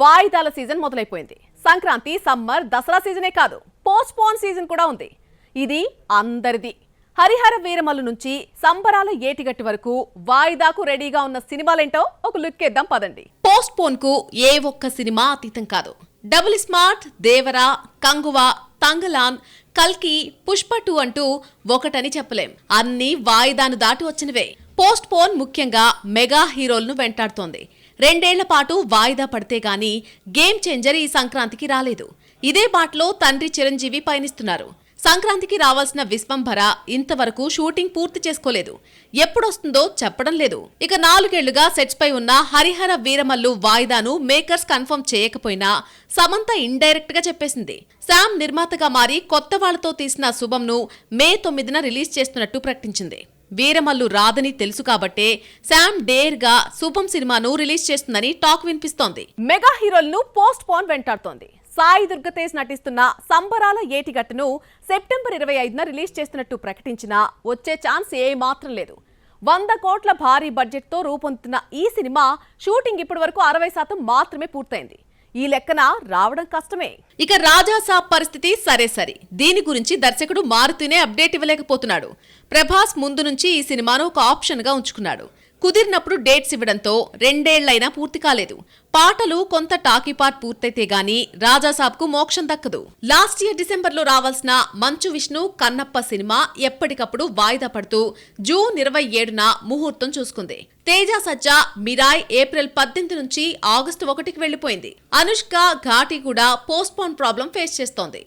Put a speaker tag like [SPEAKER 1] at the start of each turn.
[SPEAKER 1] వాయిదాల season మొదలైపోయింది. Sankranti, summer, Dasara సీజనే కాదు, post phone season కూడా ఉంది. ఇది అందరిది. హరిహర వీరమల్లు నుంచి సంబరాల ఏటిగట్టి వరకు వాయిదాకు రెడీగా ఉన్న సినిమాలేంటో ఒక లుక్ ఇద్దాం పదండి. పోస్ట్ పోన్ కు ఏ ఒక్క సినిమా అతీతం కాదు. డబుల్ స్మార్ట్, దేవరా, కంగువా, తంగలాన్, కల్కి, పుష్ప 2 అంటూ ఒకటని చెప్పలేం. అన్ని వాయిదాను దాటి వచ్చినవే. పోస్ట్ పోన్ ముఖ్యంగా మెగా హీరోలను వెంటాడుతోంది. 2 ఏళ్ల పాటు వాయిదా పడితే గానీ గేమ్ చేంజర్ ఈ సంక్రాంతికి రాలేదు. ఇదే బాటలో తండ్రి చిరంజీవి పయనిస్తున్నారు. సంక్రాంతికి రావాల్సిన విశ్వంభర ఇంతవరకు షూటింగ్ పూర్తి చేసుకోలేదు. ఎప్పుడొస్తుందో చెప్పడం లేదు. ఇక 4 ఏళ్లుగా సెట్స్ పై ఉన్న హరిహర వీరమల్లు వాయిదాను మేకర్స్ కన్ఫర్మ్ చేయకపోయినా సమంత ఇండైరెక్ట్ గా చెప్పేసింది. శామ్ నిర్మాతగా మారి కొత్త వాళ్లతో తీసిన శుభంను మే 9న రిలీజ్ చేస్తున్నట్టు ప్రకటించింది. వీరమల్లు రాదని తెలుసు కాబట్టే శామ్ డేర్ గా శుభం సినిమాను రిలీజ్ చేస్తుందని టాక్ వినిపిస్తోంది. మెగా హీరోలను పోస్ట్ పోన్ వెంటాడుతోంది. సాయి దుర్గతేజ్ నటిస్తున్న సంబరాల ఏటిగట్టును సెప్టెంబర్ 25న రిలీజ్ చేస్తున్నట్టు ప్రకటించినా వచ్చే ఛాన్స్ ఏమాత్రం లేదు. 100 కోట్ల భారీ బడ్జెట్ తో రూపొందుతున్న ఈ సినిమా షూటింగ్ ఇప్పటి వరకు 60% మాత్రమే పూర్తయింది. ఈ లెక్కన రావడం కష్టమే. ఇక రాజాసాబ్ పరిస్థితి సరే. దీని గురించి దర్శకుడు మారుతూనే అప్డేట్ ఇవ్వలేకపోతున్నాడు. ప్రభాస్ ముందు నుంచి ఈ సినిమాను ఒక ఆప్షన్ గా ఉంచుకున్నాడు. కుదిరినప్పుడు డేట్స్ ఇవ్వడంతో 2 ఏళ్లైనా పూర్తి కాలేదు. పాటలు కొంత టాకీ పార్ట్ పూర్తయితే గానీ రాజాసాబ్ కు మోక్షం దక్కదు. లాస్ట్ ఇయర్ డిసెంబర్లో రావాల్సిన మంచు విష్ణు కన్నప్ప సినిమా ఎప్పటికప్పుడు వాయిదా పడుతూ జూన్ 27న ముహూర్తం చూసుకుంది. తేజ సజ్జా మిరాయ్ ఏప్రిల్ 18 నుంచి ఆగస్టు 1కి వెళ్లిపోయింది. అనుష్క ఘాటి కూడా పోస్ట్ పోన్ ప్రాబ్లం ఫేస్ చేస్తోంది.